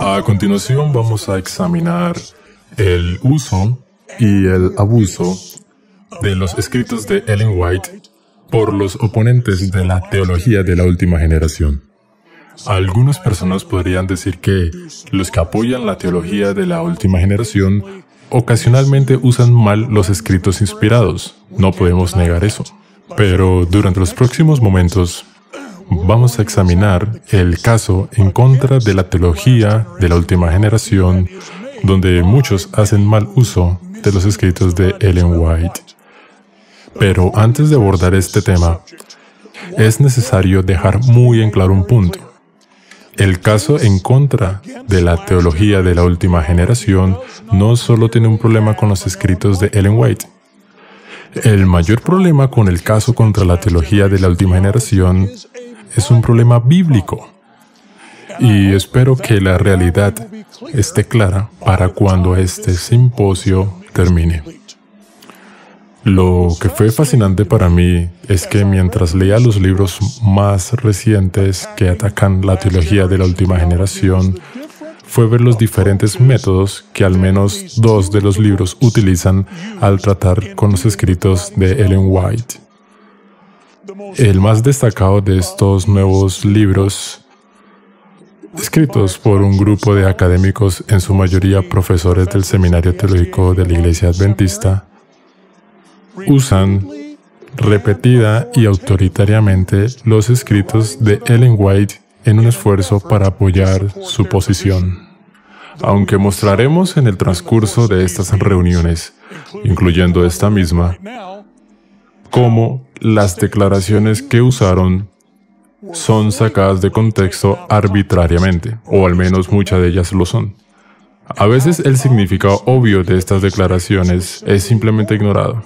A continuación vamos a examinar el uso y el abuso de los escritos de Ellen White por los oponentes de la teología de la última generación. Algunas personas podrían decir que los que apoyan la teología de la última generación ocasionalmente usan mal los escritos inspirados. No podemos negar eso. Pero durante los próximos momentos vamos a examinar el caso en contra de la teología de la última generación, donde muchos hacen mal uso de los escritos de Ellen White. Pero antes de abordar este tema, es necesario dejar muy en claro un punto. El caso en contra de la teología de la última generación no solo tiene un problema con los escritos de Ellen White. El mayor problema con el caso contra la teología de la última generación es un problema bíblico. Y espero que la realidad esté clara para cuando este simposio termine. Lo que fue fascinante para mí es que mientras leía los libros más recientes que atacan la teología de la última generación, fue ver los diferentes métodos que al menos dos de los libros utilizan al tratar con los escritos de Ellen White. El más destacado de estos nuevos libros, escritos por un grupo de académicos, en su mayoría profesores del Seminario Teológico de la Iglesia Adventista, usan repetida y autoritariamente los escritos de Ellen White en un esfuerzo para apoyar su posición. Aunque mostraremos en el transcurso de estas reuniones, incluyendo esta misma, cómo las declaraciones que usaron son sacadas de contexto arbitrariamente, o al menos muchas de ellas lo son. A veces el significado obvio de estas declaraciones es simplemente ignorado,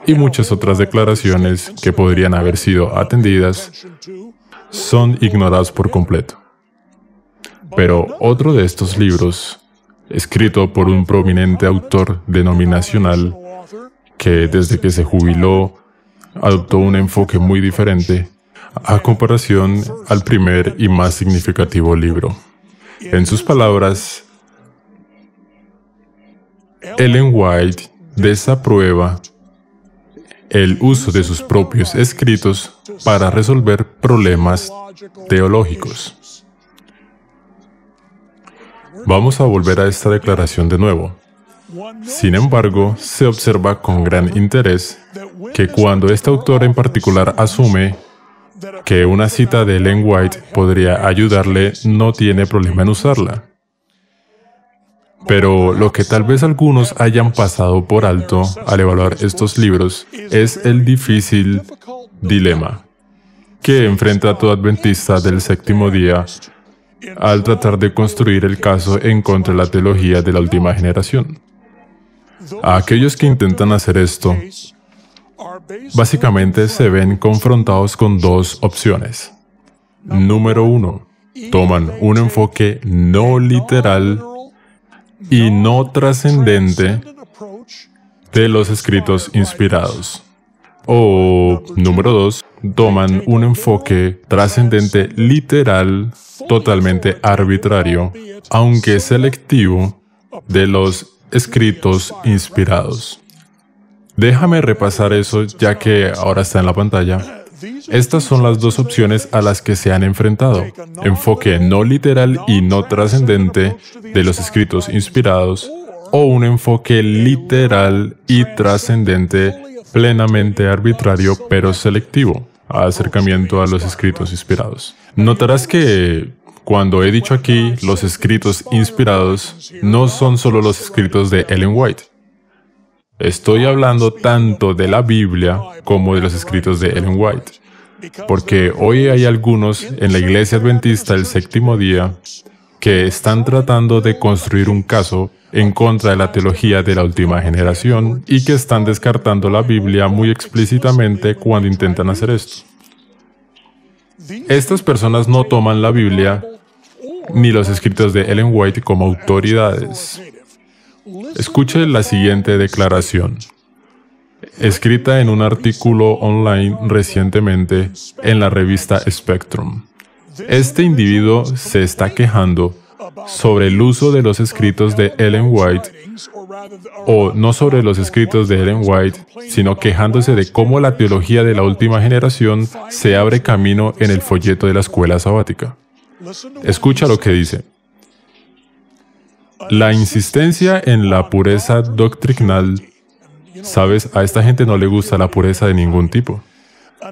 y muchas otras declaraciones que podrían haber sido atendidas son ignoradas por completo. Pero otro de estos libros, escrito por un prominente autor denominacional que desde que se jubiló adoptó un enfoque muy diferente a comparación al primer y más significativo libro. En sus palabras, Ellen White desaprueba el uso de sus propios escritos para resolver problemas teológicos. Vamos a volver a esta declaración de nuevo. Sin embargo, se observa con gran interés que cuando este autor en particular asume que una cita de Ellen White podría ayudarle, no tiene problema en usarla. Pero lo que tal vez algunos hayan pasado por alto al evaluar estos libros es el difícil dilema que enfrenta todo adventista del séptimo día al tratar de construir el caso en contra de la teología de la última generación. A aquellos que intentan hacer esto, básicamente se ven confrontados con dos opciones. Número uno, toman un enfoque no literal y no trascendente de los escritos inspirados. O, número dos, toman un enfoque trascendente literal, totalmente arbitrario, aunque selectivo, de los escritos inspirados. Déjame repasar eso ya que ahora está en la pantalla. Estas son las dos opciones a las que se han enfrentado. Enfoque no literal y no trascendente de los escritos inspirados, o un enfoque literal y trascendente, plenamente arbitrario pero selectivo, acercamiento a los escritos inspirados. Notarás que cuando he dicho aquí los escritos inspirados, no son solo los escritos de Ellen White. Estoy hablando tanto de la Biblia como de los escritos de Ellen White, porque hoy hay algunos en la Iglesia Adventista del séptimo día que están tratando de construir un caso en contra de la teología de la última generación y que están descartando la Biblia muy explícitamente cuando intentan hacer esto. Estas personas no toman la Biblia ni los escritos de Ellen White como autoridades. Escuche la siguiente declaración, escrita en un artículo online recientemente en la revista Spectrum. Este individuo se está quejando sobre el uso de los escritos de Ellen White, o no sobre los escritos de Ellen White, sino quejándose de cómo la teología de la última generación se abre camino en el folleto de la escuela sabática. Escucha lo que dice. La insistencia en la pureza doctrinal. Sabes, a esta gente no le gusta la pureza de ningún tipo.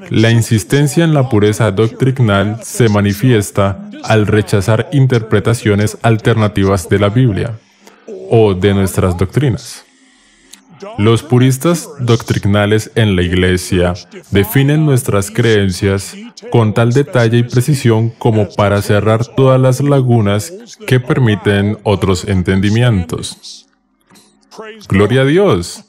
La insistencia en la pureza doctrinal se manifiesta al rechazar interpretaciones alternativas de la Biblia o de nuestras doctrinas. Los puristas doctrinales en la Iglesia definen nuestras creencias con tal detalle y precisión como para cerrar todas las lagunas que permiten otros entendimientos. ¡Gloria a Dios!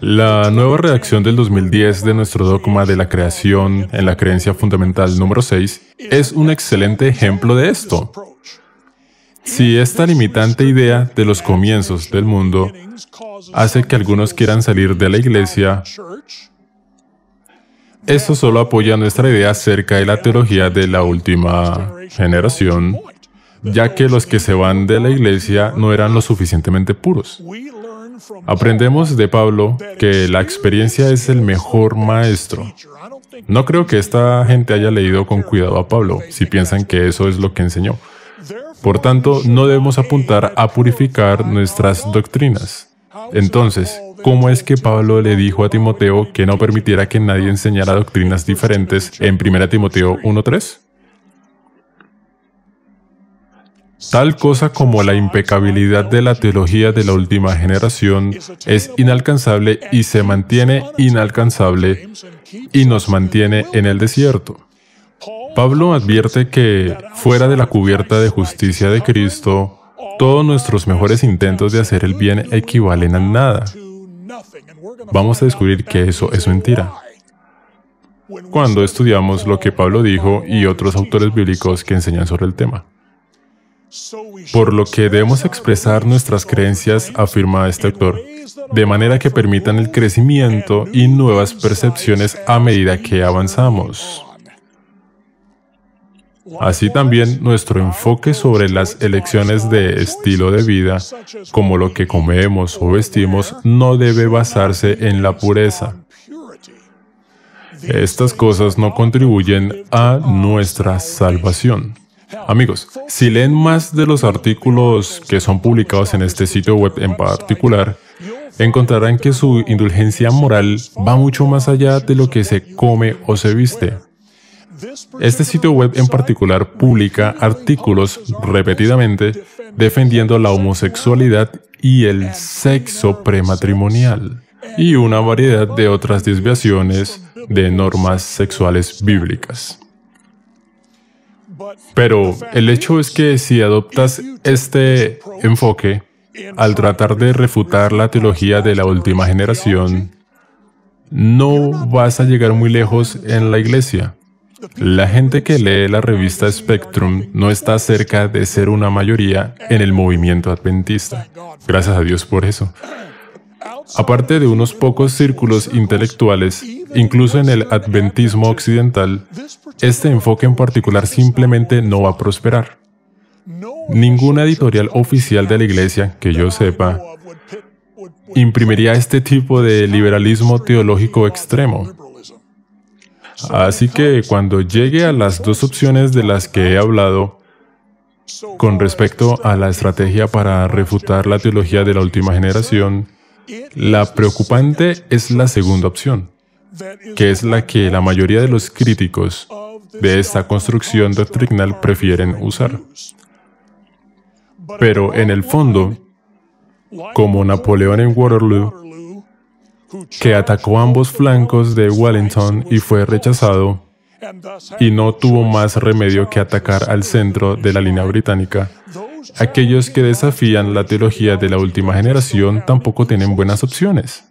La nueva redacción del 2010 de nuestro dogma de la creación en la creencia fundamental número 6 es un excelente ejemplo de esto. Si esta limitante idea de los comienzos del mundo hace que algunos quieran salir de la Iglesia, eso solo apoya nuestra idea acerca de la teología de la última generación, ya que los que se van de la Iglesia no eran lo suficientemente puros. Aprendemos de Pablo que la experiencia es el mejor maestro. No creo que esta gente haya leído con cuidado a Pablo, si piensan que eso es lo que enseñó. Por tanto, no debemos apuntar a purificar nuestras doctrinas. Entonces, ¿cómo es que Pablo le dijo a Timoteo que no permitiera que nadie enseñara doctrinas diferentes en 1 Timoteo 1:3? Tal cosa como la impecabilidad de la teología de la última generación es inalcanzable y se mantiene inalcanzable y nos mantiene en el desierto. Pablo advierte que, fuera de la cubierta de justicia de Cristo, todos nuestros mejores intentos de hacer el bien equivalen a nada. Vamos a descubrir que eso es mentira cuando estudiamos lo que Pablo dijo y otros autores bíblicos que enseñan sobre el tema. Por lo que debemos expresar nuestras creencias, afirma este autor, de manera que permitan el crecimiento y nuevas percepciones a medida que avanzamos. Así también, nuestro enfoque sobre las elecciones de estilo de vida, como lo que comemos o vestimos, no debe basarse en la pureza. Estas cosas no contribuyen a nuestra salvación. Amigos, si leen más de los artículos que son publicados en este sitio web en particular, encontrarán que su indulgencia moral va mucho más allá de lo que se come o se viste. Este sitio web en particular publica artículos repetidamente defendiendo la homosexualidad y el sexo prematrimonial, y una variedad de otras desviaciones de normas sexuales bíblicas. Pero el hecho es que si adoptas este enfoque, al tratar de refutar la teología de la última generación, no vas a llegar muy lejos en la Iglesia. La gente que lee la revista Spectrum no está cerca de ser una mayoría en el movimiento adventista. Gracias a Dios por eso. Aparte de unos pocos círculos intelectuales, incluso en el adventismo occidental, este enfoque en particular simplemente no va a prosperar. Ninguna editorial oficial de la Iglesia, que yo sepa, imprimiría este tipo de liberalismo teológico extremo. Así que cuando llegue a las dos opciones de las que he hablado, con respecto a la estrategia para refutar la teología de la última generación, la preocupante es la segunda opción, que es la que la mayoría de los críticos de esta construcción doctrinal prefieren usar. Pero en el fondo, como Napoleón en Waterloo, que atacó ambos flancos de Wellington y fue rechazado, y no tuvo más remedio que atacar al centro de la línea británica, aquellos que desafían la teología de la última generación tampoco tienen buenas opciones.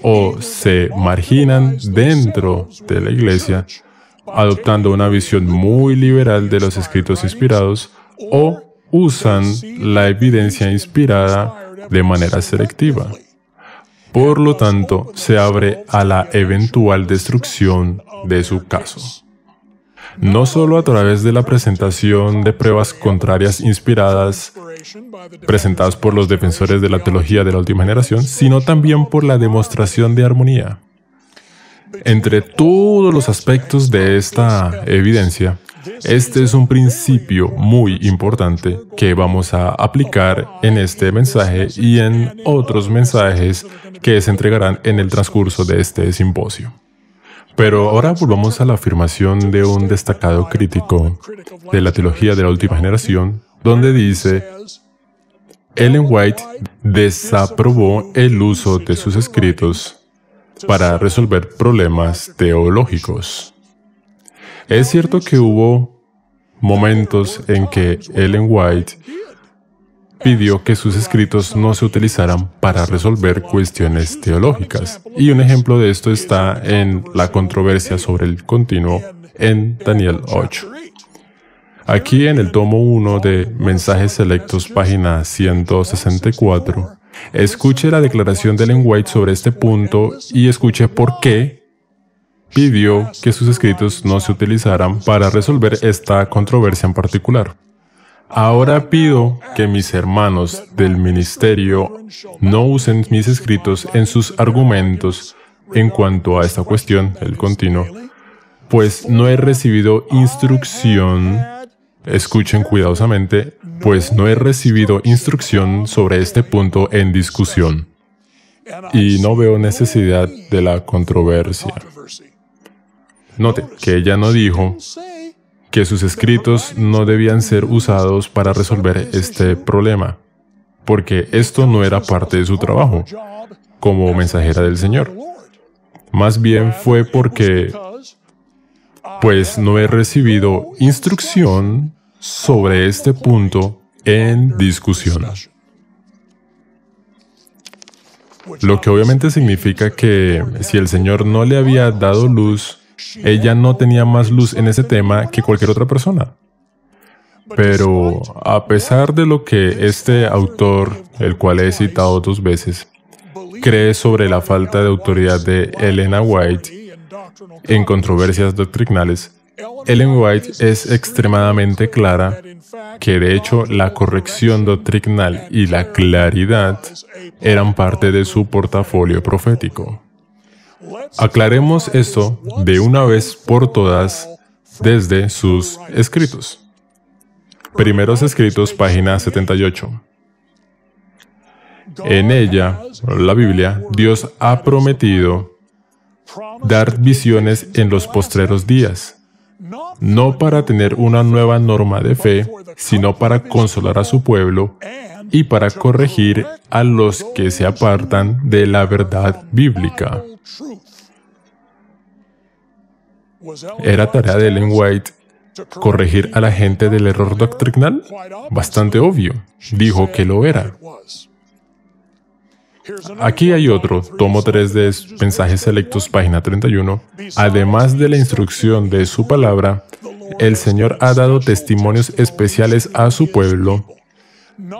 O se marginan dentro de la Iglesia, adoptando una visión muy liberal de los escritos inspirados, o usan la evidencia inspirada de manera selectiva. Por lo tanto, se abre a la eventual destrucción de su caso. No solo a través de la presentación de pruebas contrarias inspiradas presentados por los defensores de la teología de la última generación, sino también por la demostración de armonía. Entre todos los aspectos de esta evidencia, este es un principio muy importante que vamos a aplicar en este mensaje y en otros mensajes que se entregarán en el transcurso de este simposio. Pero ahora volvamos a la afirmación de un destacado crítico de la teología de la última generación, donde dice: Ellen White desaprobó el uso de sus escritos para resolver problemas teológicos. Es cierto que hubo momentos en que Ellen White pidió que sus escritos no se utilizaran para resolver cuestiones teológicas. Y un ejemplo de esto está en la controversia sobre el continuo en Daniel 8. Aquí en el tomo 1 de Mensajes Selectos, página 164, escuche la declaración de Ellen White sobre este punto y escuche por qué pidió que sus escritos no se utilizaran para resolver esta controversia en particular. Ahora pido que mis hermanos del ministerio no usen mis escritos en sus argumentos en cuanto a esta cuestión, el continuo, pues no he recibido instrucción. Escuchen cuidadosamente, pues no he recibido instrucción sobre este punto en discusión. Y no veo necesidad de la controversia. Note que ella no dijo que sus escritos no debían ser usados para resolver este problema, porque esto no era parte de su trabajo como mensajera del Señor. Más bien fue porque, pues no he recibido instrucción sobre este punto en discusión. Lo que obviamente significa que si el Señor no le había dado luz, ella no tenía más luz en ese tema que cualquier otra persona. Pero a pesar de lo que este autor, el cual he citado 2 veces, cree sobre la falta de autoridad de Ellen White en controversias doctrinales, Ellen White es extremadamente clara que de hecho la corrección doctrinal y la claridad eran parte de su portafolio profético. Aclaremos esto de una vez por todas desde sus escritos. Primeros Escritos, página 78. En ella, la Biblia, Dios ha prometido dar visiones en los postreros días, no para tener una nueva norma de fe, sino para consolar a su pueblo y para corregir a los que se apartan de la verdad bíblica. ¿Era tarea de Ellen White corregir a la gente del error doctrinal? Bastante obvio. Dijo que lo era. Aquí hay otro, tomo 3 de Mensajes Selectos, página 31. Además de la instrucción de su palabra, el Señor ha dado testimonios especiales a su pueblo,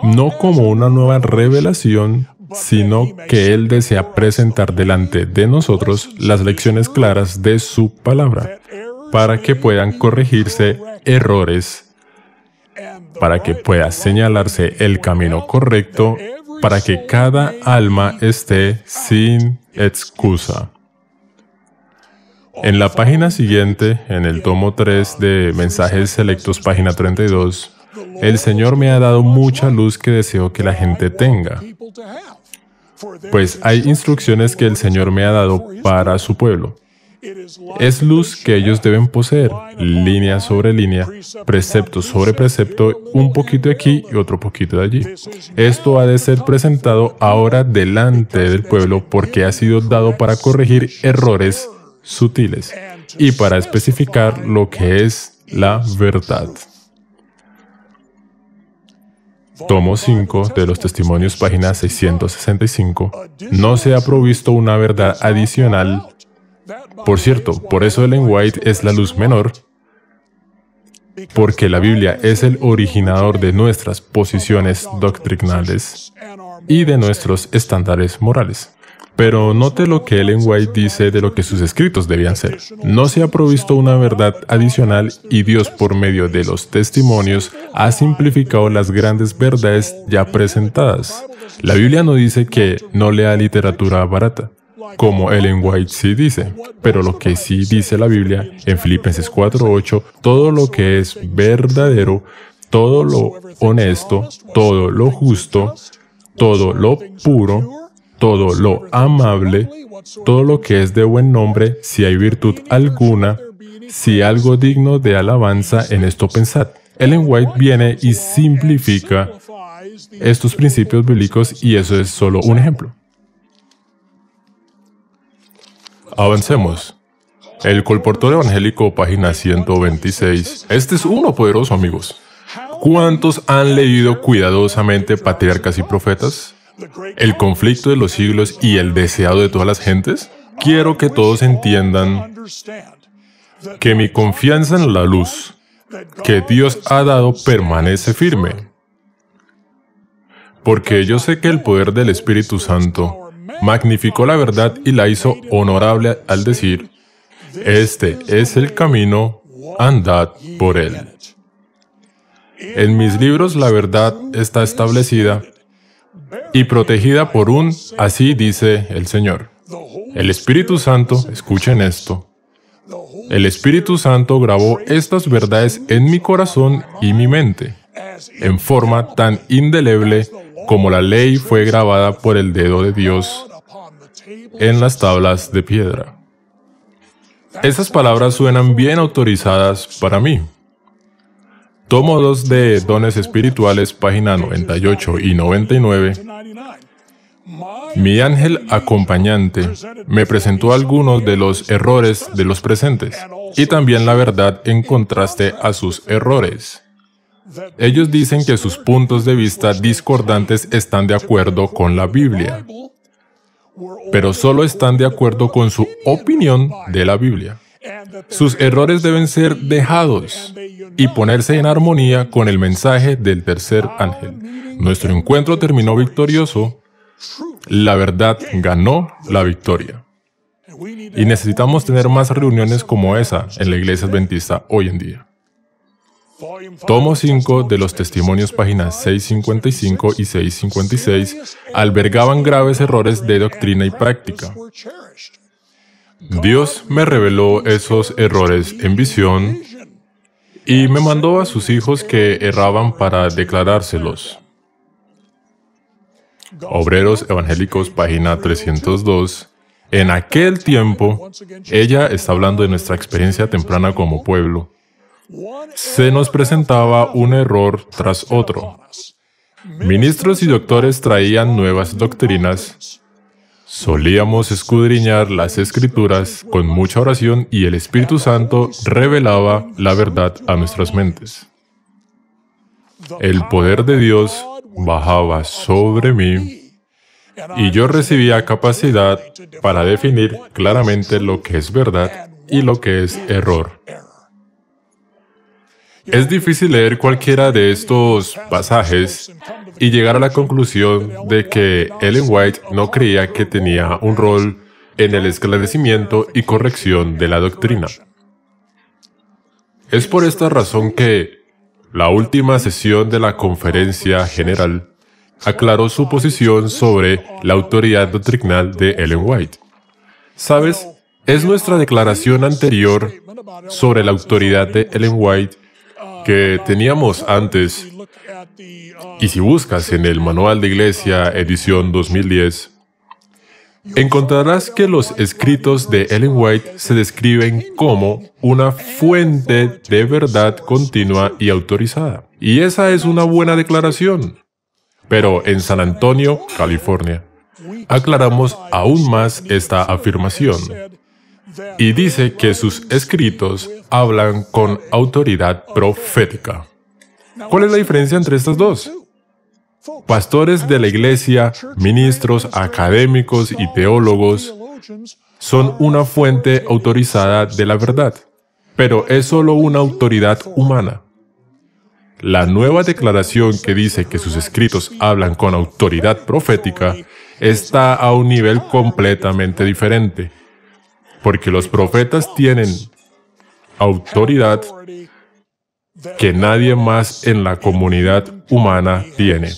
no como una nueva revelación, sino que Él desea presentar delante de nosotros las lecciones claras de su palabra, para que puedan corregirse errores, para que pueda señalarse el camino correcto, para que cada alma esté sin excusa. En la página siguiente, en el tomo 3 de Mensajes Selectos, página 32, el Señor me ha dado mucha luz que deseo que la gente tenga. Pues hay instrucciones que el Señor me ha dado para su pueblo. Es luz que ellos deben poseer, línea sobre línea, precepto sobre precepto, un poquito aquí y otro poquito de allí. Esto ha de ser presentado ahora delante del pueblo porque ha sido dado para corregir errores sutiles y para especificar lo que es la verdad. Tomo 5 de los Testimonios, página 665. No se ha provisto una verdad adicional. Por cierto, por eso Ellen White es la luz menor, porque la Biblia es el originador de nuestras posiciones doctrinales y de nuestros estándares morales. Pero note lo que Ellen White dice de lo que sus escritos debían ser. No se ha provisto una verdad adicional y Dios, por medio de los testimonios, ha simplificado las grandes verdades ya presentadas. La Biblia no dice que no lea literatura barata, como Ellen White sí dice, pero lo que sí dice la Biblia en Filipenses 4:8, todo lo que es verdadero, todo lo honesto, todo lo justo, todo lo puro, todo lo amable, todo lo que es de buen nombre, si hay virtud alguna, si algo digno de alabanza, en esto pensad. Ellen White viene y simplifica estos principios bíblicos y eso es solo un ejemplo. Avancemos. El Colportor Evangélico, página 126. Este es uno poderoso, amigos. ¿Cuántos han leído cuidadosamente Patriarcas y Profetas? ¿El conflicto de los siglos y el deseado de todas las gentes? Quiero que todos entiendan que mi confianza en la luz que Dios ha dado permanece firme. Porque yo sé que el poder del Espíritu Santo magnificó la verdad y la hizo honorable al decir, este es el camino, andad por él. En mis libros la verdad está establecida y protegida por un, así dice el Señor. El Espíritu Santo, escuchen esto, el Espíritu Santo grabó estas verdades en mi corazón y mi mente, en forma tan indeleble como la ley fue grabada por el dedo de Dios en las tablas de piedra. Esas palabras suenan bien autorizadas para mí. Tomo 2 de Dones Espirituales, página 98 y 99. Mi ángel acompañante me presentó algunos de los errores de los presentes, y también la verdad en contraste a sus errores. Ellos dicen que sus puntos de vista discordantes están de acuerdo con la Biblia, pero solo están de acuerdo con su opinión de la Biblia. Sus errores deben ser dejados y ponerse en armonía con el mensaje del tercer ángel. Nuestro encuentro terminó victorioso. La verdad ganó la victoria. Y necesitamos tener más reuniones como esa en la iglesia adventista hoy en día. Tomo 5 de los Testimonios, páginas 655 y 656, albergaban graves errores de doctrina y práctica. Dios me reveló esos errores en visión y me mandó a sus hijos que erraban para declarárselos. Obreros Evangélicos, página 302. En aquel tiempo, ella está hablando de nuestra experiencia temprana como pueblo. Se nos presentaba un error tras otro. Ministros y doctores traían nuevas doctrinas. Solíamos escudriñar las Escrituras con mucha oración y el Espíritu Santo revelaba la verdad a nuestras mentes. El poder de Dios bajaba sobre mí y yo recibía capacidad para definir claramente lo que es verdad y lo que es error. Es difícil leer cualquiera de estos pasajes y llegar a la conclusión de que Ellen White no creía que tenía un rol en el esclarecimiento y corrección de la doctrina. Es por esta razón que la última sesión de la Conferencia General aclaró su posición sobre la autoridad doctrinal de Ellen White. ¿Sabes? Es nuestra declaración anterior sobre la autoridad de Ellen White que teníamos antes, y si buscas en el Manual de Iglesia, edición 2010, encontrarás que los escritos de Ellen White se describen como una fuente de verdad continua y autorizada. Y esa es una buena declaración. Pero en San Antonio, California, aclaramos aún más esta afirmación. Y dice que sus escritos hablan con autoridad profética. ¿Cuál es la diferencia entre estas dos? Pastores de la iglesia, ministros, académicos y teólogos son una fuente autorizada de la verdad, pero es solo una autoridad humana. La nueva declaración que dice que sus escritos hablan con autoridad profética está a un nivel completamente diferente, porque los profetas tienen autoridad que nadie más en la comunidad humana tiene.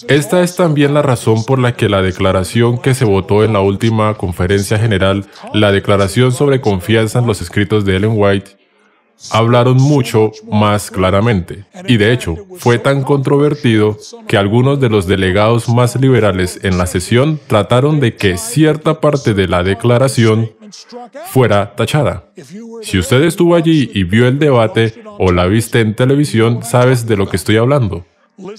Esta es también la razón por la que la declaración que se votó en la última conferencia general, la declaración sobre confianza en los escritos de Ellen White, hablaron mucho más claramente. Y de hecho, fue tan controvertido que algunos de los delegados más liberales en la sesión trataron de que cierta parte de la declaración fuera tachada. Si usted estuvo allí y vio el debate o la viste en televisión, sabes de lo que estoy hablando.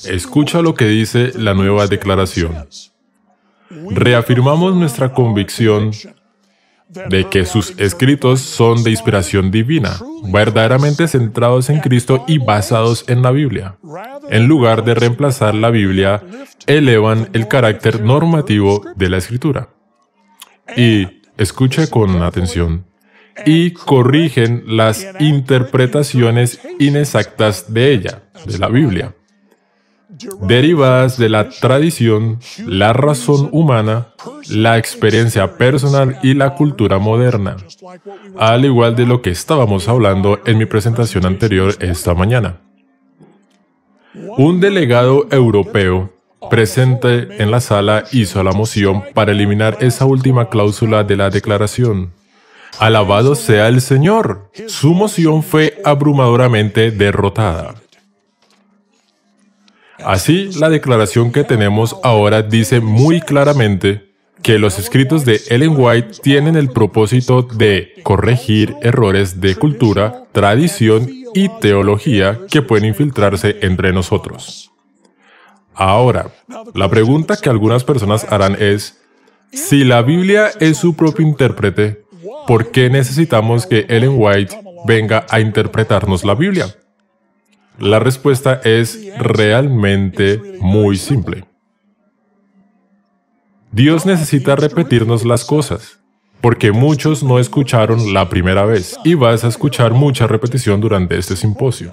Escucha lo que dice la nueva declaración. Reafirmamos nuestra convicción de que sus escritos son de inspiración divina, verdaderamente centrados en Cristo y basados en la Biblia. En lugar de reemplazar la Biblia, elevan el carácter normativo de la Escritura. Y, escuche con atención, y corrigen las interpretaciones inexactas de ella, de la Biblia, derivadas de la tradición, la razón humana, la experiencia personal y la cultura moderna, al igual de lo que estábamos hablando en mi presentación anterior esta mañana. Un delegado europeo presente en la sala hizo la moción para eliminar esa última cláusula de la declaración. Alabado sea el Señor. Su moción fue abrumadoramente derrotada. Así, la declaración que tenemos ahora dice muy claramente que los escritos de Ellen White tienen el propósito de corregir errores de cultura, tradición y teología que pueden infiltrarse entre nosotros. Ahora, la pregunta que algunas personas harán es, si la Biblia es su propio intérprete, ¿por qué necesitamos que Ellen White venga a interpretarnos la Biblia? La respuesta es realmente muy simple. Dios necesita repetirnos las cosas, porque muchos no escucharon la primera vez, y vas a escuchar mucha repetición durante este simposio.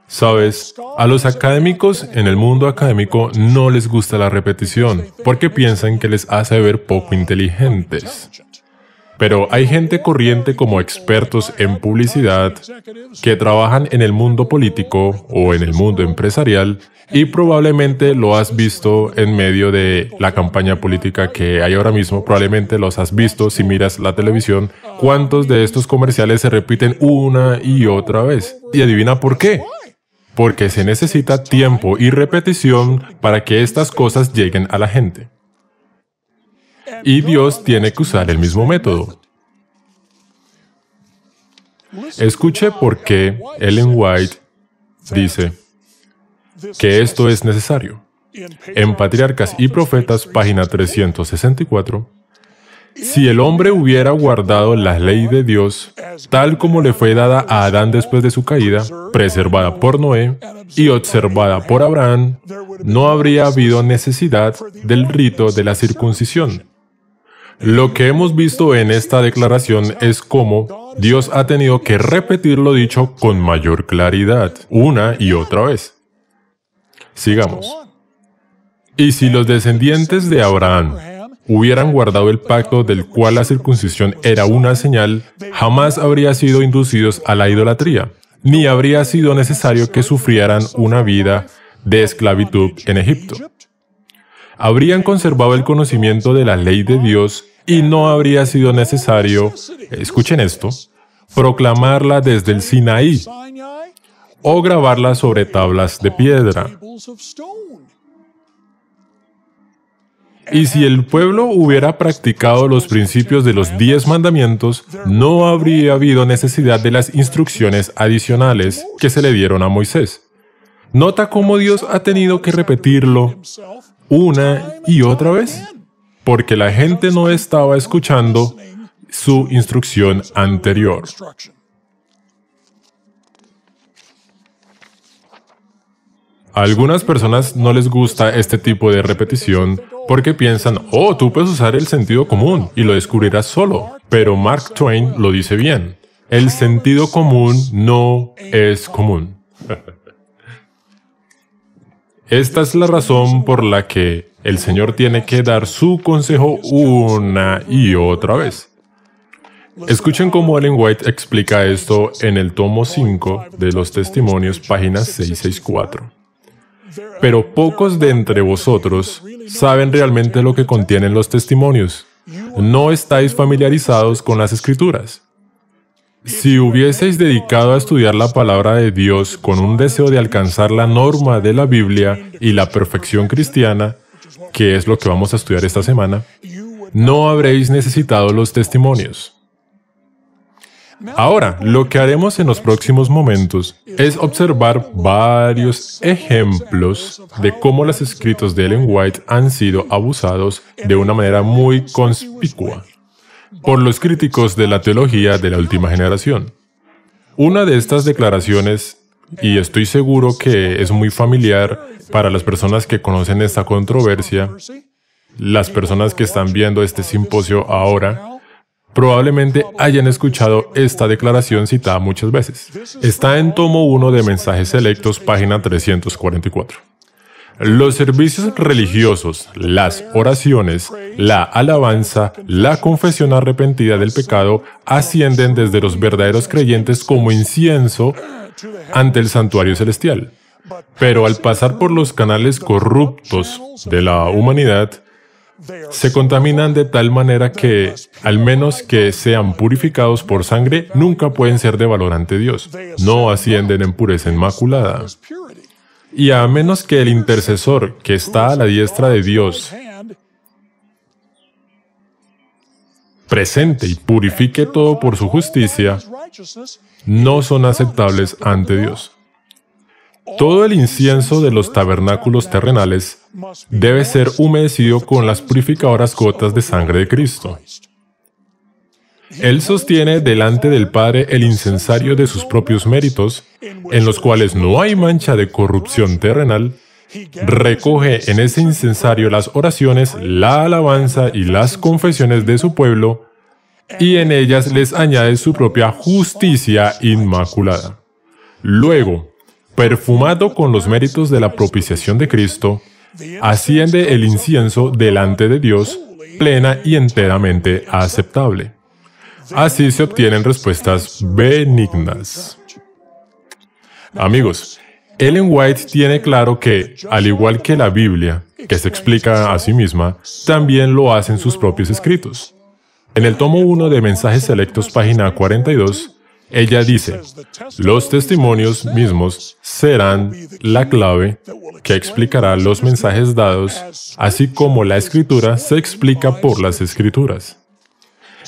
Sabes, a los académicos en el mundo académico no les gusta la repetición, porque piensan que les hace ver poco inteligentes. Pero hay gente corriente como expertos en publicidad que trabajan en el mundo político o en el mundo empresarial y probablemente lo has visto en medio de la campaña política que hay ahora mismo, probablemente los has visto si miras la televisión. ¿Cuántos de estos comerciales se repiten una y otra vez? Y adivina por qué. Porque se necesita tiempo y repetición para que estas cosas lleguen a la gente. Y Dios tiene que usar el mismo método. Escuche por qué Ellen White dice que esto es necesario. En Patriarcas y Profetas, página 364, si el hombre hubiera guardado la ley de Dios, tal como le fue dada a Adán después de su caída, preservada por Noé y observada por Abraham, no habría habido necesidad del rito de la circuncisión. Lo que hemos visto en esta declaración es cómo Dios ha tenido que repetir lo dicho con mayor claridad, una y otra vez. Sigamos. Y si los descendientes de Abraham hubieran guardado el pacto del cual la circuncisión era una señal, jamás habrían sido inducidos a la idolatría, ni habría sido necesario que sufrieran una vida de esclavitud en Egipto. Habrían conservado el conocimiento de la ley de Dios y no habría sido necesario, escuchen esto, proclamarla desde el Sinaí o grabarla sobre tablas de piedra. Y si el pueblo hubiera practicado los principios de los 10 mandamientos, no habría habido necesidad de las instrucciones adicionales que se le dieron a Moisés. Nota cómo Dios ha tenido que repetirlo una y otra vez, porque la gente no estaba escuchando su instrucción anterior. A algunas personas no les gusta este tipo de repetición porque piensan, oh, tú puedes usar el sentido común y lo descubrirás solo. Pero Mark Twain lo dice bien. El sentido común no es común. Esta es la razón por la que el Señor tiene que dar su consejo una y otra vez. Escuchen cómo Ellen White explica esto en el tomo 5 de los Testimonios, página 664. Pero pocos de entre vosotros saben realmente lo que contienen los testimonios. No estáis familiarizados con las Escrituras. Si hubieseis dedicado a estudiar la palabra de Dios con un deseo de alcanzar la norma de la Biblia y la perfección cristiana, que es lo que vamos a estudiar esta semana, no habréis necesitado los testimonios. Ahora, lo que haremos en los próximos momentos es observar varios ejemplos de cómo los escritos de Ellen White han sido abusados de una manera muy conspicua por los críticos de la teología de la última generación. Una de estas declaraciones, y estoy seguro que es muy familiar para las personas que conocen esta controversia, las personas que están viendo este simposio ahora, probablemente hayan escuchado esta declaración citada muchas veces. Está en tomo 1 de Mensajes Selectos, página 344. Los servicios religiosos, las oraciones, la alabanza, la confesión arrepentida del pecado ascienden desde los verdaderos creyentes como incienso ante el santuario celestial. Pero al pasar por los canales corruptos de la humanidad, se contaminan de tal manera que, al menos que sean purificados por sangre, nunca pueden ser de valor ante Dios. No ascienden en pureza inmaculada. Y a menos que el intercesor que está a la diestra de Dios presente y purifique todo por su justicia, no son aceptables ante Dios. Todo el incienso de los tabernáculos terrenales debe ser humedecido con las purificadoras gotas de sangre de Cristo. Él sostiene delante del Padre el incensario de sus propios méritos, en los cuales no hay mancha de corrupción terrenal. Recoge en ese incensario las oraciones, la alabanza y las confesiones de su pueblo, y en ellas les añade su propia justicia inmaculada. Luego, perfumado con los méritos de la propiciación de Cristo, asciende el incienso delante de Dios, plena y enteramente aceptable. Así se obtienen respuestas benignas. Amigos, Ellen White tiene claro que, al igual que la Biblia, que se explica a sí misma, también lo hacen sus propios escritos. En el tomo 1 de Mensajes Selectos, página 42, ella dice, los testimonios mismos serán la clave que explicará los mensajes dados, así como la Escritura se explica por las Escrituras.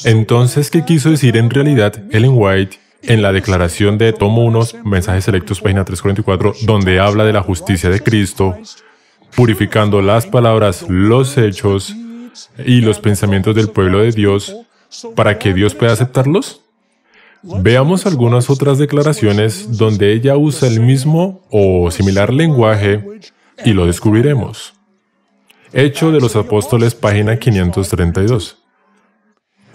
Entonces, ¿qué quiso decir en realidad Ellen White en la declaración de tomo 1, Mensajes Selectos, página 344, donde habla de la justicia de Cristo, purificando las palabras, los hechos y los pensamientos del pueblo de Dios para que Dios pueda aceptarlos? Veamos algunas otras declaraciones donde ella usa el mismo o similar lenguaje y lo descubriremos. Hechos de los Apóstoles, página 532.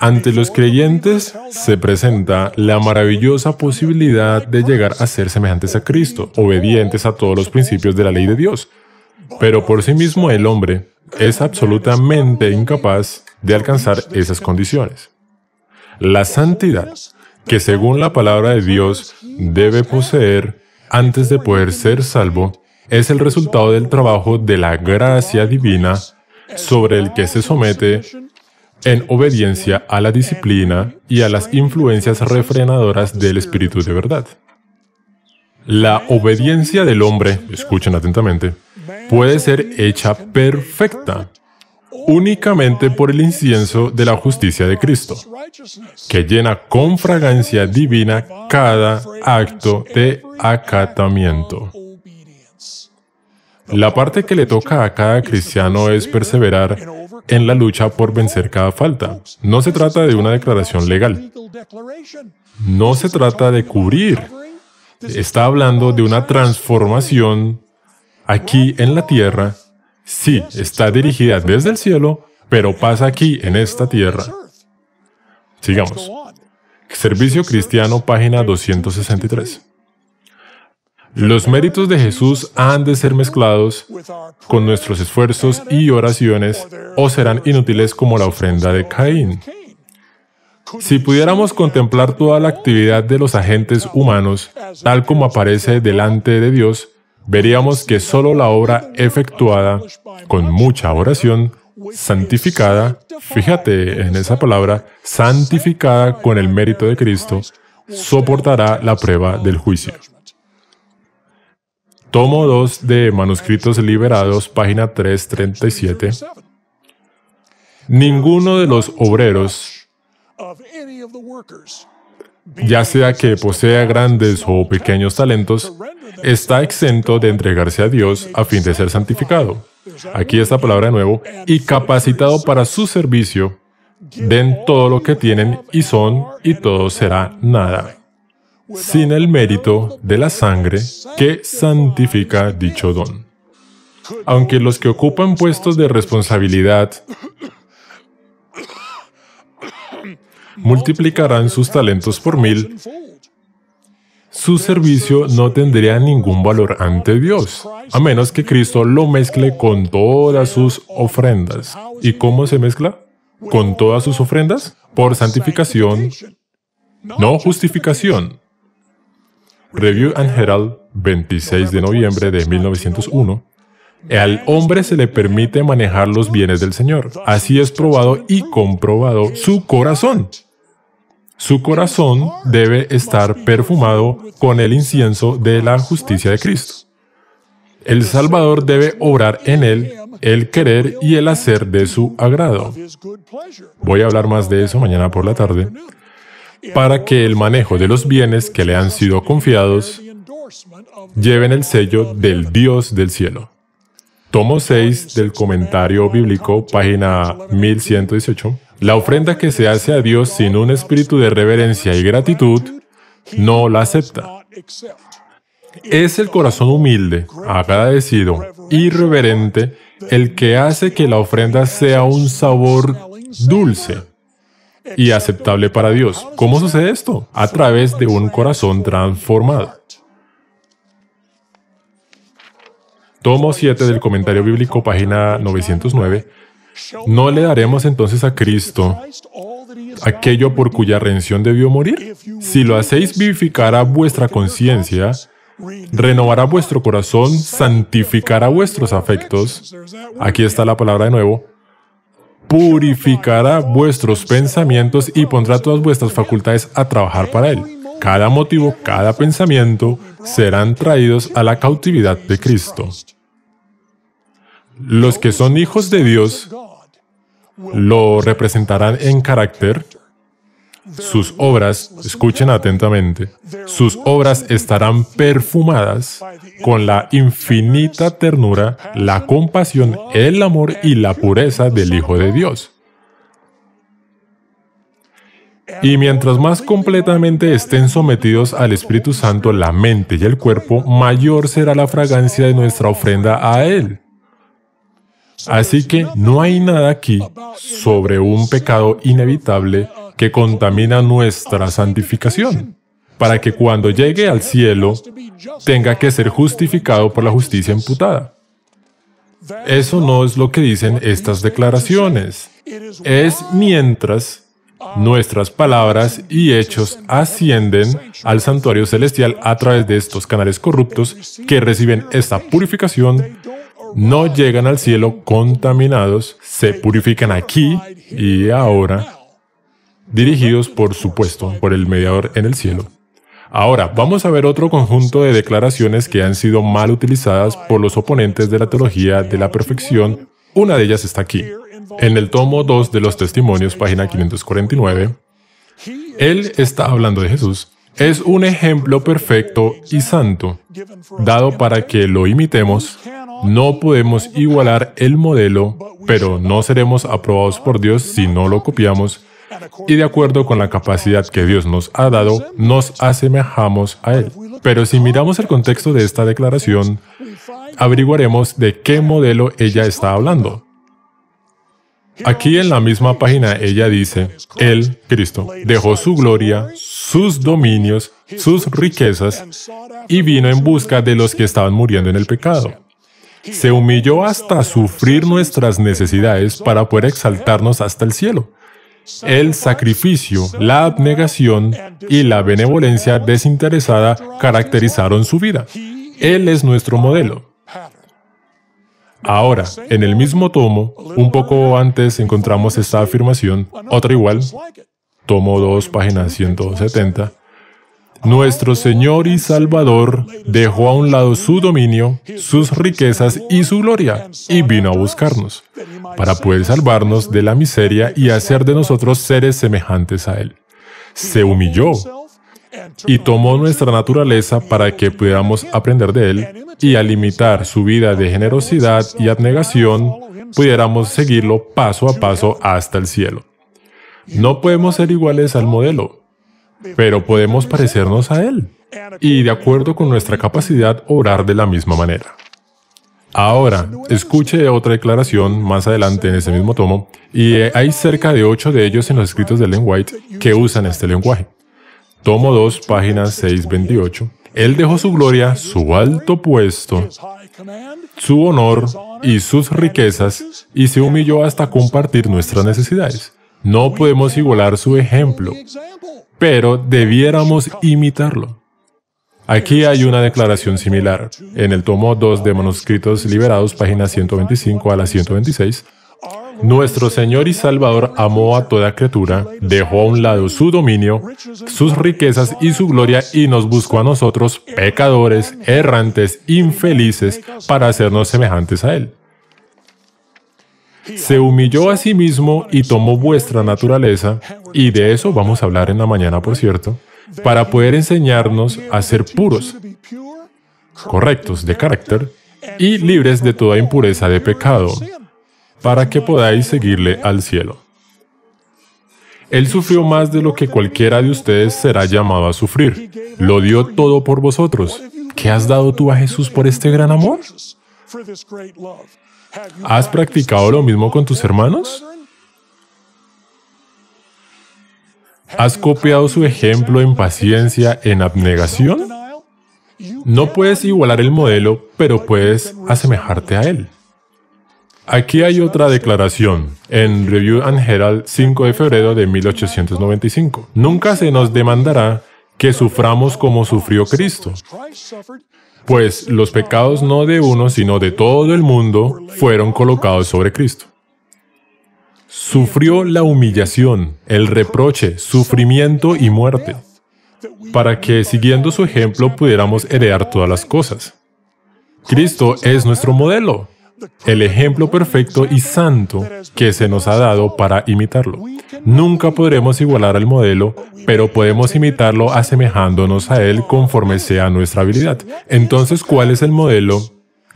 Ante los creyentes se presenta la maravillosa posibilidad de llegar a ser semejantes a Cristo, obedientes a todos los principios de la ley de Dios. Pero por sí mismo el hombre es absolutamente incapaz de alcanzar esas condiciones. La santidad, que según la palabra de Dios debe poseer antes de poder ser salvo, es el resultado del trabajo de la gracia divina sobre el que se somete en obediencia a la disciplina y a las influencias refrenadoras del Espíritu de verdad. La obediencia del hombre, escuchen atentamente, puede ser hecha perfecta únicamente por el incienso de la justicia de Cristo, que llena con fragancia divina cada acto de acatamiento. La parte que le toca a cada cristiano es perseverar en la lucha por vencer cada falta. No se trata de una declaración legal. No se trata de cubrir. Está hablando de una transformación aquí en la tierra. Sí, está dirigida desde el cielo, pero pasa aquí en esta tierra. Sigamos. Servicio Cristiano, página 263. Los méritos de Jesús han de ser mezclados con nuestros esfuerzos y oraciones o serán inútiles como la ofrenda de Caín. Si pudiéramos contemplar toda la actividad de los agentes humanos, tal como aparece delante de Dios, veríamos que solo la obra efectuada con mucha oración, santificada, fíjate en esa palabra, santificada con el mérito de Cristo, soportará la prueba del juicio. Tomo 2 de Manuscritos Liberados, página 337. Ninguno de los obreros, ya sea que posea grandes o pequeños talentos, está exento de entregarse a Dios a fin de ser santificado. Aquí esta palabra de nuevo, y capacitado para su servicio, den todo lo que tienen y son, y todo será nada, sin el mérito de la sangre que santifica dicho don. Aunque los que ocupan puestos de responsabilidad multiplicarán sus talentos por 1000, su servicio no tendría ningún valor ante Dios, a menos que Cristo lo mezcle con todas sus ofrendas. ¿Y cómo se mezcla? ¿Con todas sus ofrendas? Por santificación, no justificación. Review and Herald, 26 de noviembre de 1901. Al hombre se le permite manejar los bienes del Señor. Así es probado y comprobado su corazón. Su corazón debe estar perfumado con el incienso de la justicia de Cristo. El Salvador debe obrar en él el querer y el hacer de su agrado. Voy a hablar más de eso mañana por la tarde, para que el manejo de los bienes que le han sido confiados lleven el sello del Dios del cielo. Tomo 6 del Comentario Bíblico, página 1118. La ofrenda que se hace a Dios sin un espíritu de reverencia y gratitud, no la acepta. Es el corazón humilde, agradecido y reverente el que hace que la ofrenda sea un sabor dulce y aceptable para Dios. ¿Cómo sucede esto? A través de un corazón transformado. Tomo 7 del Comentario Bíblico, página 909. ¿No le daremos entonces a Cristo aquello por cuya redención debió morir? Si lo hacéis, vivificará vuestra conciencia, renovará vuestro corazón, santificará vuestros afectos. Aquí está la palabra de nuevo. Purificará vuestros pensamientos y pondrá todas vuestras facultades a trabajar para Él. Cada motivo, cada pensamiento serán traídos a la cautividad de Cristo. Los que son hijos de Dios lo representarán en carácter. Sus obras, escuchen atentamente, sus obras estarán perfumadas con la infinita ternura, la compasión, el amor y la pureza del Hijo de Dios. Y mientras más completamente estén sometidos al Espíritu Santo la mente y el cuerpo, mayor será la fragancia de nuestra ofrenda a Él. Así que no hay nada aquí sobre un pecado inevitable que contamina nuestra santificación, para que cuando llegue al cielo tenga que ser justificado por la justicia imputada. Eso no es lo que dicen estas declaraciones. Es mientras nuestras palabras y hechos ascienden al santuario celestial a través de estos canales corruptos que reciben esta purificación, no llegan al cielo contaminados, se purifican aquí y ahora, dirigidos, por supuesto, por el mediador en el cielo. Ahora, vamos a ver otro conjunto de declaraciones que han sido mal utilizadas por los oponentes de la teología de la perfección. Una de ellas está aquí, en el tomo 2 de los Testimonios, página 549. Él está hablando de Jesús. Es un ejemplo perfecto y santo, dado para que lo imitemos. No podemos igualar el modelo, pero no seremos aprobados por Dios si no lo copiamos, y de acuerdo con la capacidad que Dios nos ha dado, nos asemejamos a Él. Pero si miramos el contexto de esta declaración, averiguaremos de qué modelo ella está hablando. Aquí en la misma página ella dice, Él, Cristo, dejó su gloria, sus dominios, sus riquezas y vino en busca de los que estaban muriendo en el pecado. Se humilló hasta sufrir nuestras necesidades para poder exaltarnos hasta el cielo. El sacrificio, la abnegación y la benevolencia desinteresada caracterizaron su vida. Él es nuestro modelo. Ahora, en el mismo tomo, un poco antes encontramos esta afirmación, otra igual, tomo 2, página 170. Nuestro Señor y Salvador dejó a un lado su dominio, sus riquezas y su gloria, y vino a buscarnos, para poder salvarnos de la miseria y hacer de nosotros seres semejantes a Él. Se humilló y tomó nuestra naturaleza para que pudiéramos aprender de Él y al imitar su vida de generosidad y abnegación, pudiéramos seguirlo paso a paso hasta el cielo. No podemos ser iguales al modelo, pero podemos parecernos a Él y, de acuerdo con nuestra capacidad, orar de la misma manera. Ahora, escuche otra declaración más adelante en ese mismo tomo, y hay cerca de 8 de ellos en los escritos de Ellen White que usan este lenguaje. Tomo 2, página 628. Él dejó su gloria, su alto puesto, su honor y sus riquezas, y se humilló hasta compartir nuestras necesidades. No podemos igualar su ejemplo, pero debiéramos imitarlo. Aquí hay una declaración similar. En el tomo 2 de Manuscritos Liberados, páginas 125 a la 126, nuestro Señor y Salvador amó a toda criatura, dejó a un lado su dominio, sus riquezas y su gloria y nos buscó a nosotros, pecadores, errantes, infelices, para hacernos semejantes a Él. Se humilló a sí mismo y tomó vuestra naturaleza, y de eso vamos a hablar en la mañana, por cierto, para poder enseñarnos a ser puros, correctos de carácter y libres de toda impureza de pecado, para que podáis seguirle al cielo. Él sufrió más de lo que cualquiera de ustedes será llamado a sufrir. Lo dio todo por vosotros. ¿Qué has dado tú a Jesús por este gran amor? ¿Has practicado lo mismo con tus hermanos? ¿Has copiado su ejemplo en paciencia, en abnegación? No puedes igualar el modelo, pero puedes asemejarte a él. Aquí hay otra declaración, en Review and Herald, 5 de febrero de 1895. Nunca se nos demandará que suframos como sufrió Cristo, pues los pecados no de uno, sino de todo el mundo, fueron colocados sobre Cristo. Sufrió la humillación, el reproche, sufrimiento y muerte, para que, siguiendo su ejemplo, pudiéramos heredar todas las cosas. Cristo es nuestro modelo, el ejemplo perfecto y santo que se nos ha dado para imitarlo. Nunca podremos igualar al modelo, pero podemos imitarlo asemejándonos a él conforme sea nuestra habilidad. Entonces, ¿cuál es el modelo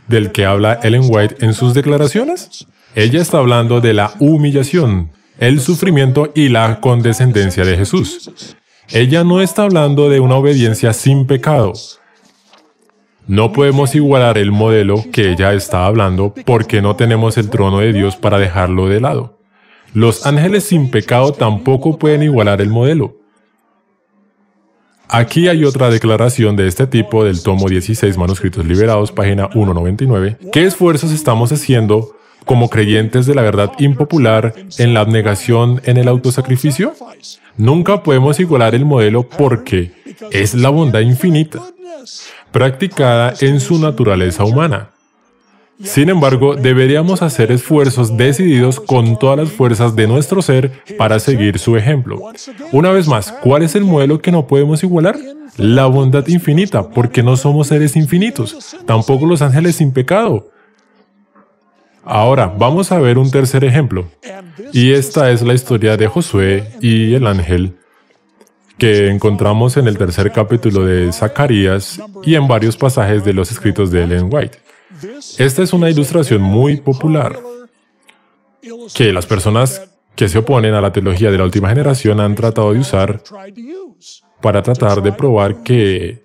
del que habla Ellen White en sus declaraciones? Ella está hablando de la humillación, el sufrimiento y la condescendencia de Jesús. Ella no está hablando de una obediencia sin pecado. No podemos igualar el modelo que ella está hablando porque no tenemos el trono de Dios para dejarlo de lado. Los ángeles sin pecado tampoco pueden igualar el modelo. Aquí hay otra declaración de este tipo del tomo 16, Manuscritos Liberados, página 199. ¿Qué esfuerzos estamos haciendo como creyentes de la verdad impopular en la abnegación, en el autosacrificio? Nunca podemos igualar el modelo porque es la bondad infinita, practicada en su naturaleza humana. Sin embargo, deberíamos hacer esfuerzos decididos con todas las fuerzas de nuestro ser para seguir su ejemplo. Una vez más, ¿cuál es el modelo que no podemos igualar? La bondad infinita, porque no somos seres infinitos, tampoco los ángeles sin pecado. Ahora, vamos a ver un tercer ejemplo, y esta es la historia de Josué y el ángel, que encontramos en el tercer capítulo de Zacarías y en varios pasajes de los escritos de Ellen White. Esta es una ilustración muy popular que las personas que se oponen a la teología de la última generación han tratado de usar para tratar de probar que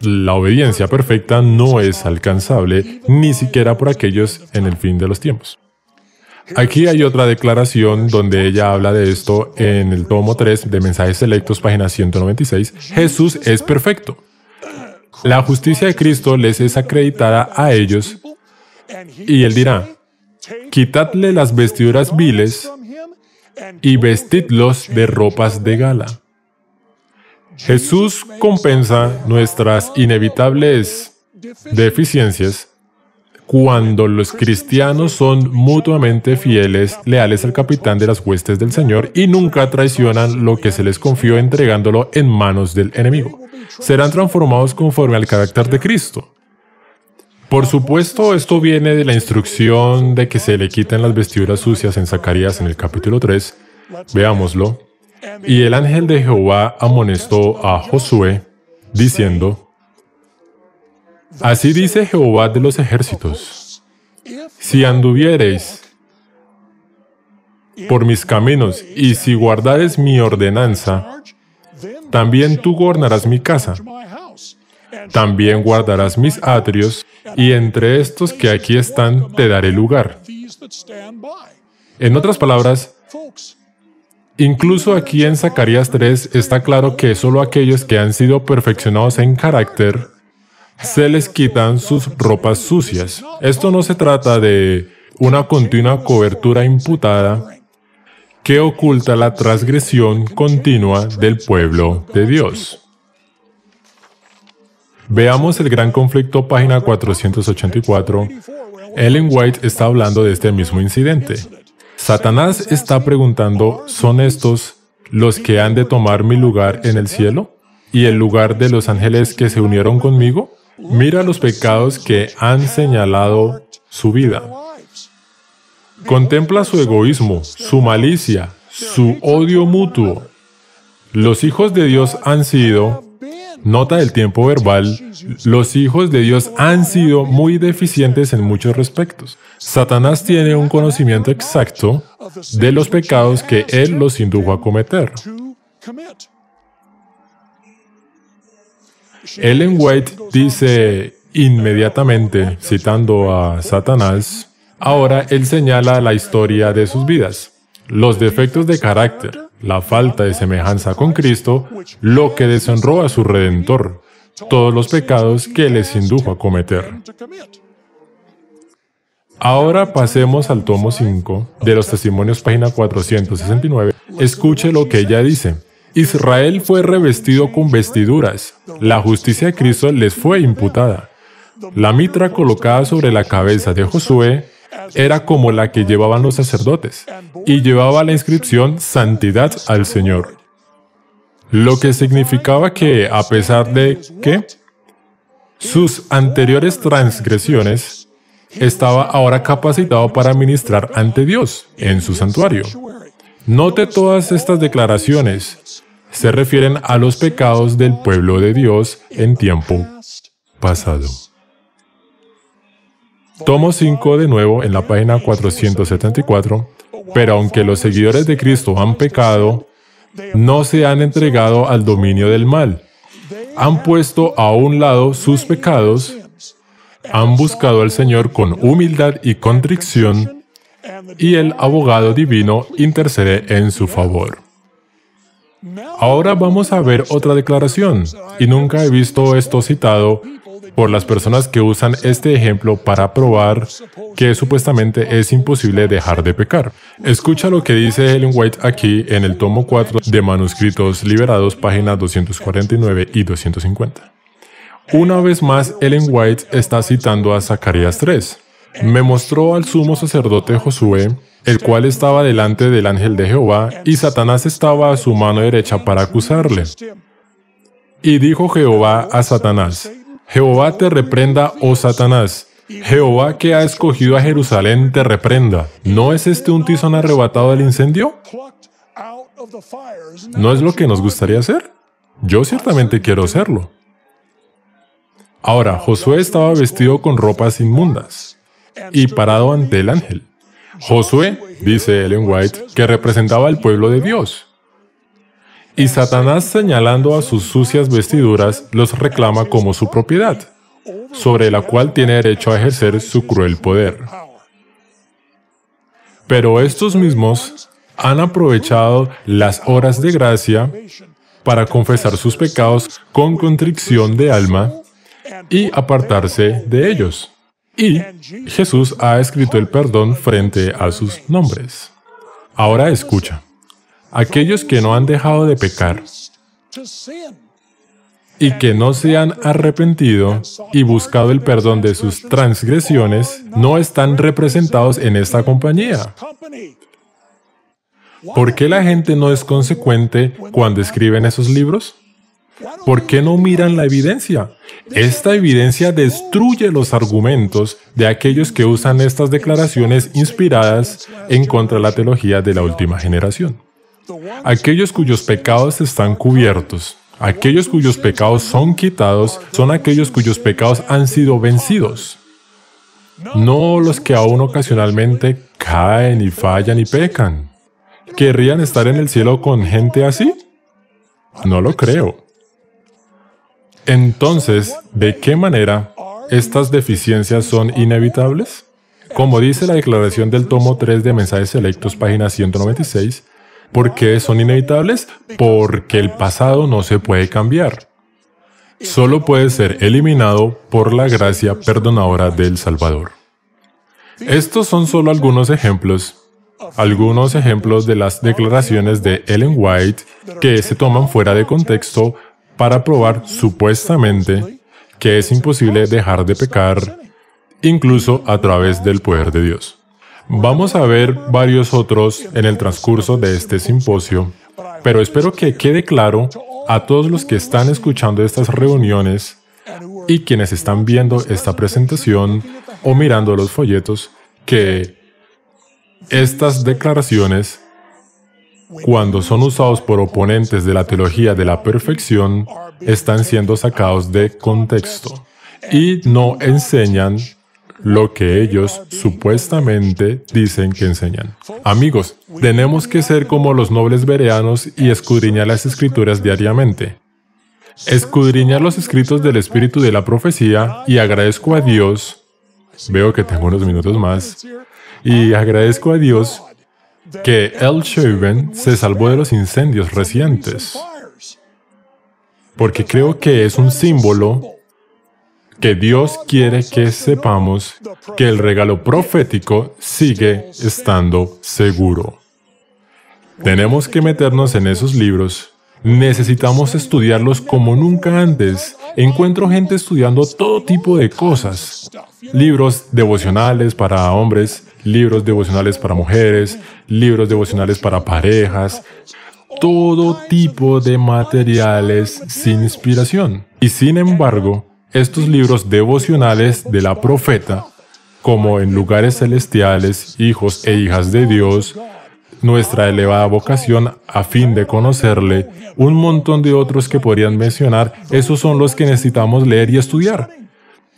la obediencia perfecta no es alcanzable ni siquiera por aquellos en el fin de los tiempos. Aquí hay otra declaración donde ella habla de esto en el tomo 3 de Mensajes Selectos, página 196. Jesús es perfecto. La justicia de Cristo les es acreditada a ellos y Él dirá, quitadle las vestiduras viles y vestidlos de ropas de gala. Jesús compensa nuestras inevitables deficiencias cuando los cristianos son mutuamente fieles, leales al capitán de las huestes del Señor y nunca traicionan lo que se les confió entregándolo en manos del enemigo. Serán transformados conforme al carácter de Cristo. Por supuesto, esto viene de la instrucción de que se le quiten las vestiduras sucias en Zacarías en el capítulo 3. Veámoslo. Y el ángel de Jehová amonestó a Josué, diciendo, así dice Jehová de los ejércitos, si anduviereis por mis caminos y si guardares mi ordenanza, también tú gobernarás mi casa, también guardarás mis atrios, y entre estos que aquí están te daré lugar. En otras palabras, incluso aquí en Zacarías 3 está claro que solo aquellos que han sido perfeccionados en carácter se les quitan sus ropas sucias. Esto no se trata de una continua cobertura imputada que oculta la transgresión continua del pueblo de Dios. Veamos el gran conflicto, página 484. Ellen White está hablando de este mismo incidente. Satanás está preguntando, ¿son estos los que han de tomar mi lugar en el cielo? ¿Y el lugar de los ángeles que se unieron conmigo? Mira los pecados que han señalado su vida. Contempla su egoísmo, su malicia, su odio mutuo. Los hijos de Dios han sido, nota el tiempo verbal, los hijos de Dios han sido muy deficientes en muchos respectos. Satanás tiene un conocimiento exacto de los pecados que él los indujo a cometer. Ellen White dice inmediatamente, citando a Satanás, ahora él señala la historia de sus vidas, los defectos de carácter, la falta de semejanza con Cristo, lo que deshonró a su Redentor, todos los pecados que les indujo a cometer. Ahora pasemos al tomo 5 de los Testimonios, página 469. Escuche lo que ella dice. Israel fue revestido con vestiduras. La justicia de Cristo les fue imputada. La mitra colocada sobre la cabeza de Josué era como la que llevaban los sacerdotes, y llevaba la inscripción Santidad al Señor. Lo que significaba que, a pesar de que sus anteriores transgresiones, estaba ahora capacitado para ministrar ante Dios en su santuario. Note todas estas declaraciones. Se refieren a los pecados del pueblo de Dios en tiempo pasado. Tomo 5 de nuevo en la página 474. Pero aunque los seguidores de Cristo han pecado, no se han entregado al dominio del mal. Han puesto a un lado sus pecados, han buscado al Señor con humildad y contrición, y el abogado divino intercede en su favor. Ahora vamos a ver otra declaración, y nunca he visto esto citado por las personas que usan este ejemplo para probar que supuestamente es imposible dejar de pecar. Escucha lo que dice Ellen White aquí en el tomo 4 de Manuscritos Liberados, páginas 249 y 250. Una vez más, Ellen White está citando a Zacarías 3. Me mostró al sumo sacerdote Josué, el cual estaba delante del ángel de Jehová, y Satanás estaba a su mano derecha para acusarle. Y dijo Jehová a Satanás, Jehová te reprenda, oh Satanás. Jehová que ha escogido a Jerusalén te reprenda. ¿No es este un tizón arrebatado del incendio? ¿No es lo que nos gustaría hacer? Yo ciertamente quiero hacerlo. Ahora, Josué estaba vestido con ropas inmundas y parado ante el ángel. Josué, dice Ellen White, que representaba al pueblo de Dios. Y Satanás, señalando a sus sucias vestiduras, los reclama como su propiedad, sobre la cual tiene derecho a ejercer su cruel poder. Pero estos mismos han aprovechado las horas de gracia para confesar sus pecados con contrición de alma y apartarse de ellos. Y Jesús ha escrito el perdón frente a sus nombres. Ahora escucha. Aquellos que no han dejado de pecar y que no se han arrepentido y buscado el perdón de sus transgresiones no están representados en esta compañía. ¿Por qué la gente no es consecuente cuando escriben esos libros? ¿Por qué no miran la evidencia? Esta evidencia destruye los argumentos de aquellos que usan estas declaraciones inspiradas en contra de la teología de la última generación. Aquellos cuyos pecados están cubiertos, aquellos cuyos pecados son quitados, son aquellos cuyos pecados han sido vencidos. No los que aún ocasionalmente caen y fallan y pecan. ¿Querrían estar en el cielo con gente así? No lo creo. Entonces, ¿de qué manera estas deficiencias son inevitables? Como dice la declaración del tomo 3 de Mensajes Selectos, página 196, ¿por qué son inevitables? Porque el pasado no se puede cambiar. Solo puede ser eliminado por la gracia perdonadora del Salvador. Estos son solo algunos ejemplos de las declaraciones de Ellen White que se toman fuera de contexto para probar supuestamente que es imposible dejar de pecar, incluso a través del poder de Dios. Vamos a ver varios otros en el transcurso de este simposio, pero espero que quede claro a todos los que están escuchando estas reuniones y quienes están viendo esta presentación o mirando los folletos que estas declaraciones, cuando son usados por oponentes de la teología de la perfección, están siendo sacados de contexto y no enseñan lo que ellos supuestamente dicen que enseñan. Amigos, tenemos que ser como los nobles bereanos y escudriñar las Escrituras diariamente. Escudriñar los escritos del Espíritu de la profecía y agradezco a Dios, veo que tengo unos minutos más, y agradezco a Dios que El Shaven se salvó de los incendios recientes, porque creo que es un símbolo que Dios quiere que sepamos que el regalo profético sigue estando seguro. Tenemos que meternos en esos libros. Necesitamos estudiarlos como nunca antes. Encuentro gente estudiando todo tipo de cosas. Libros devocionales para hombres, libros devocionales para mujeres, libros devocionales para parejas, todo tipo de materiales sin inspiración. Y sin embargo, estos libros devocionales de la profeta, como En lugares celestiales, hijos e hijas de Dios, Nuestra elevada vocación a fin de conocerle, un montón de otros que podrían mencionar, esos son los que necesitamos leer y estudiar.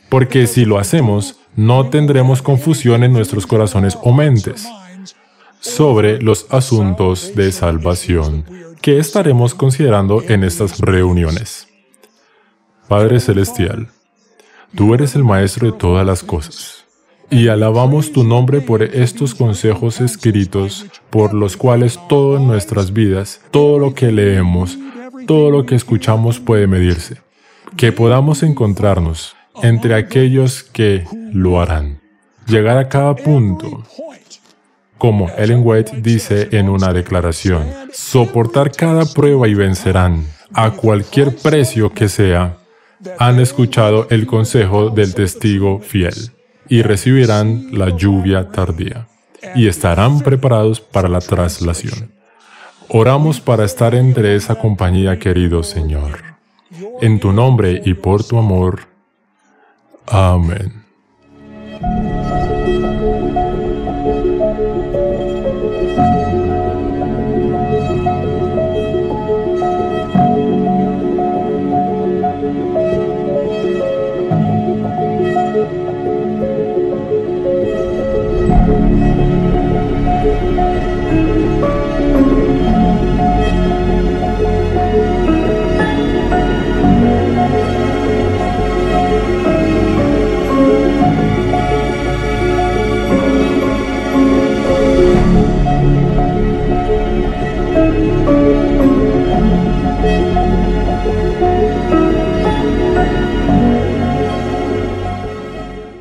Porque si lo hacemos, no tendremos confusión en nuestros corazones o mentes sobre los asuntos de salvación que estaremos considerando en estas reuniones. Padre Celestial, tú eres el Maestro de todas las cosas. Y alabamos tu nombre por estos consejos escritos, por los cuales todo en nuestras vidas, todo lo que leemos, todo lo que escuchamos puede medirse. Que podamos encontrarnos entre aquellos que lo harán. Llegar a cada punto, como Ellen White dice en una declaración, soportar cada prueba y vencerán, a cualquier precio que sea. Han escuchado el consejo del testigo fiel y recibirán la lluvia tardía, y estarán preparados para la traslación. Oramos para estar entre esa compañía, querido Señor. En tu nombre y por tu amor. Amén.